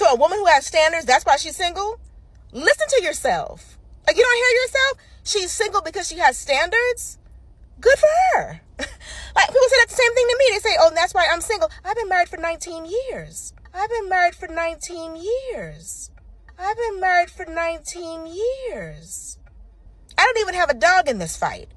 So a woman who has standards, that's why she's single? Listen to yourself. Like, you don't hear yourself? She's single because she has standards? Good for her. Like, people say that the same thing to me. They say, oh, that's why I'm single. I've been married for 19 years. I've been married for 19 years. I've been married for 19 years. I don't even have a dog in this fight.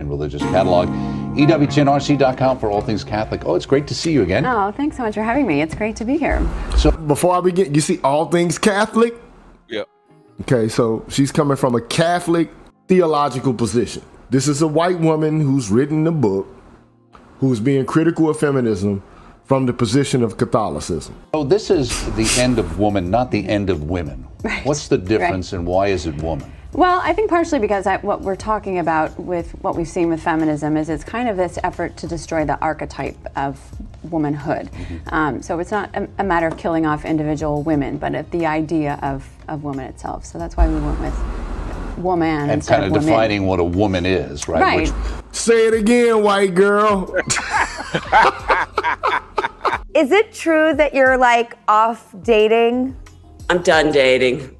Religious catalog. EWTNRC.com for all things Catholic. Oh, it's great to see you again. Oh, thanks so much for having me. It's great to be here. So before I begin, you see all things Catholic? Yep. Okay, so she's coming from a Catholic theological position. This is a white woman who's written a book, who's being critical of feminism from the position of Catholicism. Oh, this is the end of woman, not the end of women. Right. What's the difference and why is it woman? Well, I think partially because what we're talking about with what we've seen with feminism is it's kind of this effort to destroy the archetype of womanhood. So it's not a matter of killing off individual women, but the idea of woman itself. So that's why we went with woman and kind of defining what a woman is, right? Right. Say it again, white girl. Is it true that you're like off dating? I'm done dating.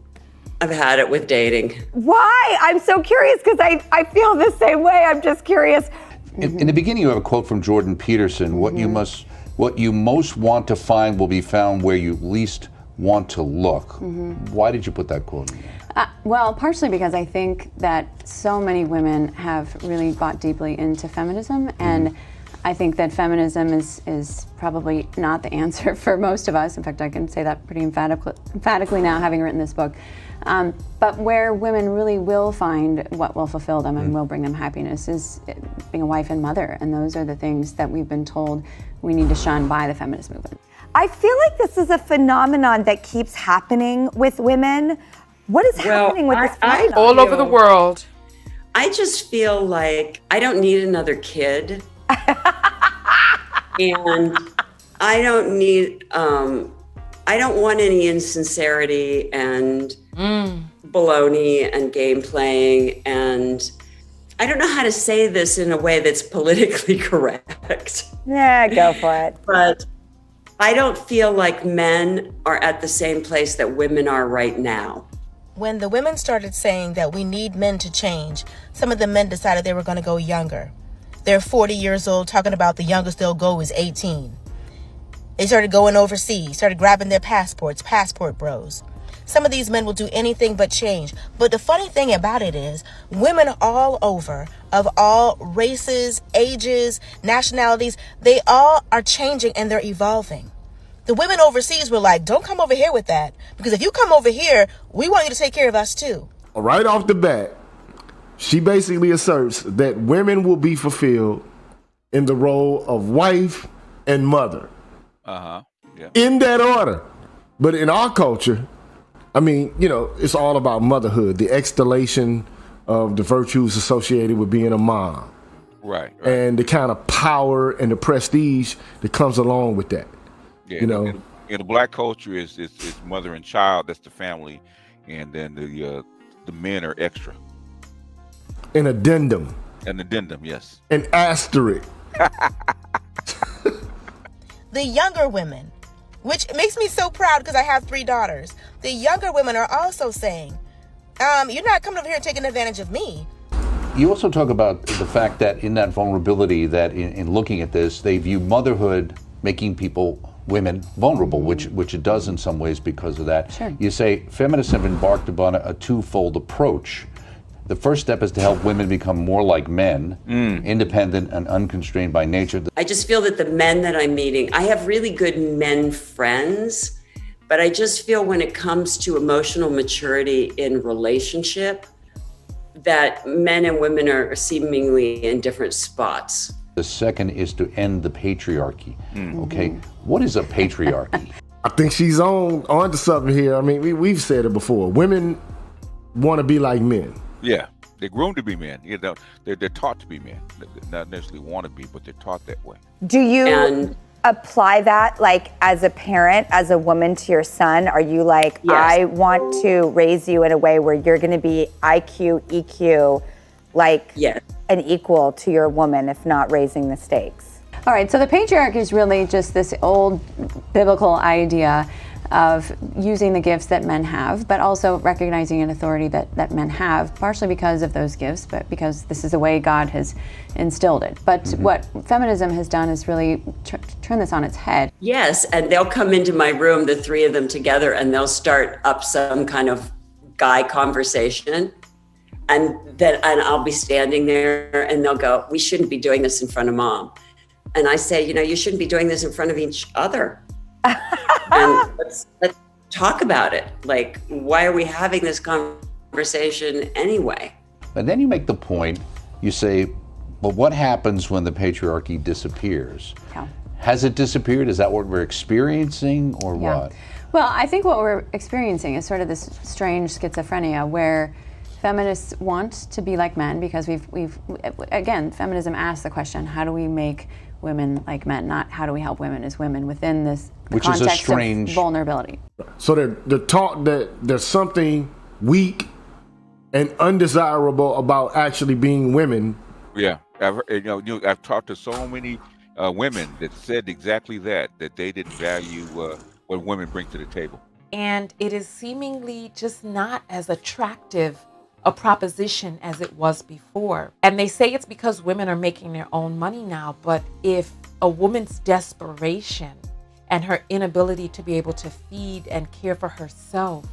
I've had it with dating. Why? I'm so curious because I feel the same way. I'm just curious. In the beginning, you have a quote from Jordan Peterson: "What you most want to find will be found where you least want to look." Why did you put that quote in there? Well, partially because I think that so many women have really bought deeply into feminism, and I think that feminism is probably not the answer for most of us. In fact, I can say that pretty emphatically now, having written this book. But where women really will find what will fulfill them and will bring them happiness is being a wife and mother, and those are the things that we've been told we need to shun by the feminist movement. I feel like this is a phenomenon that keeps happening with women. What is happening with this phenomenon? All over the world. I just feel like I don't need another kid. And I don't need, I don't want any insincerity and baloney and game playing. And I don't know how to say this in a way that's politically correct. Yeah, go for it. But I don't feel like men are at the same place that women are right now. When the women started saying that we need men to change, some of the men decided they were going to go younger. They're 40 years old, talking about the youngest they'll go is 18. They started going overseas, started grabbing their passports, passport bros. Some of these men will do anything but change. But the funny thing about it is, women all over, of all races, ages, nationalities, they all are changing and they're evolving. The women overseas were like, don't come over here with that. Because if you come over here, we want you to take care of us too. Right off the bat, she basically asserts that women will be fulfilled in the role of wife and mother. Yeah. In that order. But in our culture, I mean, you know, it's all about motherhood, the extolation of the virtues associated with being a mom. Right. And the kind of power and the prestige that comes along with that. Yeah, you know, in the black culture, it's mother and child, that's the family, and then the men are extra. An addendum. An addendum, yes. An asterisk. The younger women, which makes me so proud because I have 3 daughters. The younger women are also saying, you're not coming over here and taking advantage of me. You also talk about the fact that in that vulnerability, that in looking at this, they view motherhood making women vulnerable, which it does in some ways because of that. Sure. You say feminists have embarked upon a twofold approach. The first step is to help women become more like men, independent and unconstrained by nature. I just feel that the men that I'm meeting, I have really good men friends, but I just feel when it comes to emotional maturity in relationship, that men and women are seemingly in different spots. The second is to end the patriarchy. Okay, what is a patriarchy? I think she's on to something here. I mean, we've said it before. Women want to be like men. Yeah, they're groomed to be men. You know, they're taught to be men. They not necessarily want to be, but they're taught that way. Do you apply that, like, as a parent, as a woman to your son? Are you like, yes, I want to raise you in a way where you're going to be IQ, EQ, like yes, an equal to your woman, if not raising the stakes? All right, so the patriarchy is really just this old biblical idea of using the gifts that men have, but also recognizing an authority that men have, partially because of those gifts, but because this is the way God has instilled it. But what feminism has done is really turn this on its head. Yes, and they'll come into my room, the three of them together, and they'll start up some kind of guy conversation. And I'll be standing there and they'll go, we shouldn't be doing this in front of mom. And I say, you shouldn't be doing this in front of each other. And let's talk about it. Like, why are we having this conversation anyway? And then you make the point, you say, but what happens when the patriarchy disappears? Yeah. Has it disappeared? Is that what we're experiencing, or what? Well, I think what we're experiencing is sort of this strange schizophrenia where feminists want to be like men because we've again, feminism asks the question, how do we make women like men, not how do we help women as women within this context of vulnerability. So they're taught that there's something weak and undesirable about actually being women. Yeah, I've talked to so many women that said exactly that they didn't value what women bring to the table. And it is seemingly just not as attractive a proposition as it was before. And they say it's because women are making their own money now, but if a woman's desperation and her inability to be able to feed and care for herself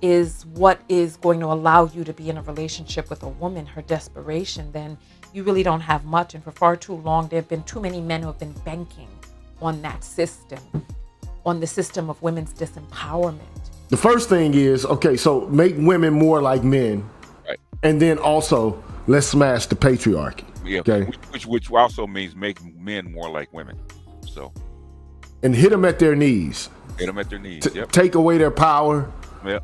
is what is going to allow you to be in a relationship with a woman, her desperation, then you really don't have much. And for far too long, there have been too many men who have been banking on that system, on the system of women's disempowerment. The first thing is, okay, so make women more like men. Right. And then also, let's smash the patriarchy. Yeah, okay? which also means make men more like women. So. And hit them at their knees. Hit them at their knees, yep. Take away their power. Yep.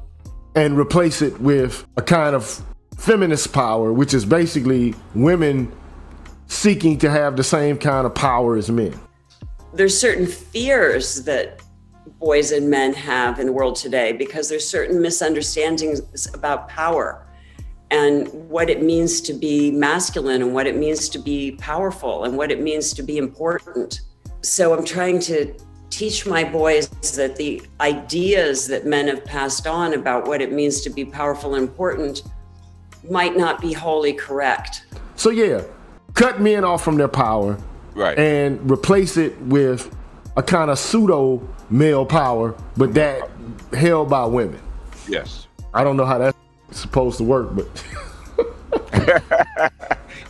And replace it with a kind of feminist power, which is basically women seeking to have the same kind of power as men. There's certain fears that boys and men have in the world today because there's certain misunderstandings about power and what it means to be masculine and what it means to be powerful and what it means to be important. So I'm trying to teach my boys that the ideas that men have passed on about what it means to be powerful and important might not be wholly correct. So yeah, cut men off from their power, right, and replace it with a kind of pseudo male power, but that held by women. Yes. I don't know how that's supposed to work, but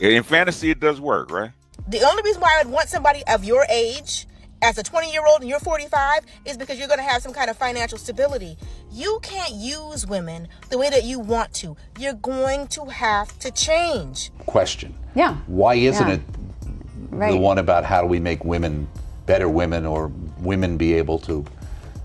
in fantasy it does work, right? The only reason why I would want somebody of your age as a 20-year-old and you're 45 is because you're going to have some kind of financial stability. You can't use women the way that you want to. You're going to have to change. Question. Yeah. Why isn't it right. the one about how do we make women better women, or women be able to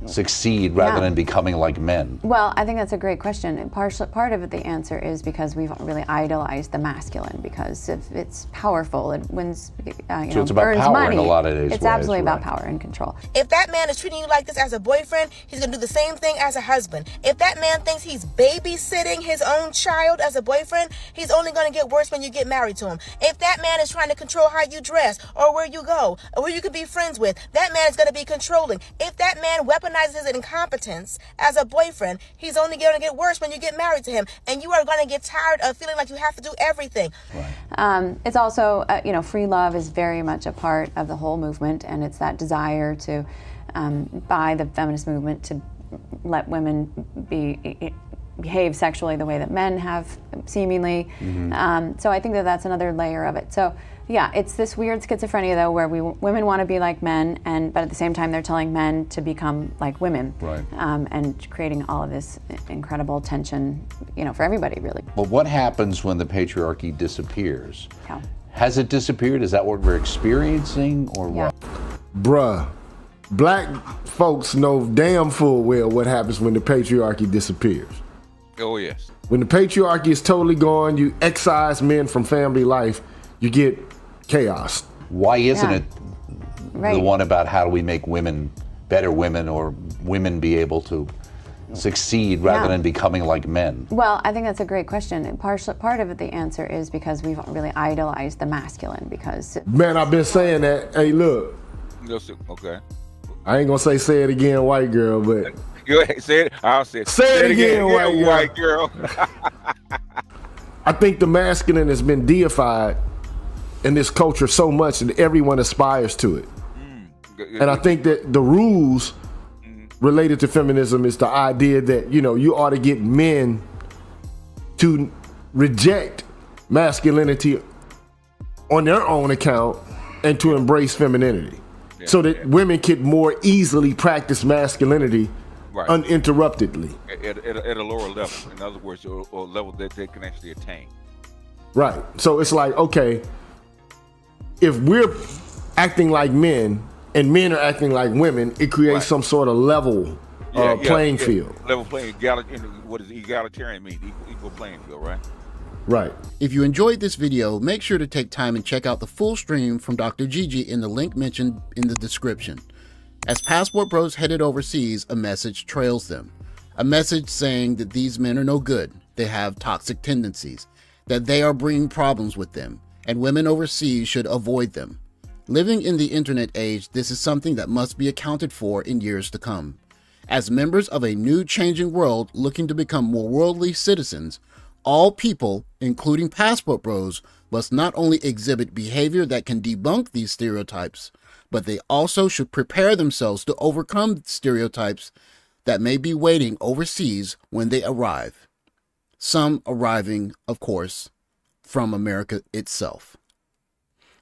succeed rather than becoming like men? Well, I think that's a great question. And part of the answer is because we've really idolized the masculine because if it's powerful, it wins, so it's about earns power money. In a lot of these it's ways, absolutely right. about power and control. If that man is treating you like this as a boyfriend, he's going to do the same thing as a husband. If that man thinks he's babysitting his own child as a boyfriend, he's only going to get worse when you get married to him. If that man is trying to control how you dress or where you go or who you can be friends with, that man is going to be controlling. If that man weaponizes his incompetence as a boyfriend, he's only going to get worse when you get married to him, and you are going to get tired of feeling like you have to do everything. Right. It's also, free love is very much a part of the whole movement, and it's that desire to, by the feminist movement, to let women behave sexually the way that men have, seemingly. Mm-hmm. So I think that's another layer of it. So yeah, it's this weird schizophrenia though, where women want to be like men, but at the same time they're telling men to become like women, right. And creating all of this incredible tension, for everybody really. But what happens when the patriarchy disappears? Yeah. Has it disappeared? Is that what we're experiencing, or what? Bruh, black folks know damn full well what happens when the patriarchy disappears. Oh yes. When the patriarchy is totally gone, you excise men from family life, you get chaos. Why isn't it right. the one about how do we make women better women, or women be able to succeed rather than becoming like men? Well, I think that's a great question. And part of it, the answer is because we've really idolized the masculine. Because man, I've been saying that. Hey, look. Okay. I ain't gonna say it again, white girl, but Go ahead, say it. I'll say it. Say it again, white girl. I think the masculine has been deified in this culture so much that everyone aspires to it. And I think that the rules related to feminism is the idea that, you know, you ought to get men to reject masculinity on their own account and to embrace femininity, so that women could more easily practice masculinity uninterruptedly. At a lower level, in other words, or a level that they can actually attain. Right. So it's like, okay, if we're acting like men and men are acting like women, it creates some sort of level playing field. Level playing, what does egalitarian mean? Equal playing field, right? Right. If you enjoyed this video, make sure to take time and check out the full stream from Dr. Gigi in the link mentioned in the description. As passport bros headed overseas, a message trails them. A message saying that these men are no good, they have toxic tendencies, that they are bringing problems with them, and women overseas should avoid them. Living in the internet age, this is something that must be accounted for in years to come. As members of a new changing world looking to become more worldly citizens, all people, including passport bros, must not only exhibit behavior that can debunk these stereotypes, but they also should prepare themselves to overcome stereotypes that may be waiting overseas when they arrive. Some arriving, of course, from America itself.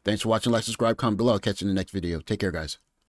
Thanks for watching. Like, subscribe, comment below. I'll catch you in the next video. Take care, guys.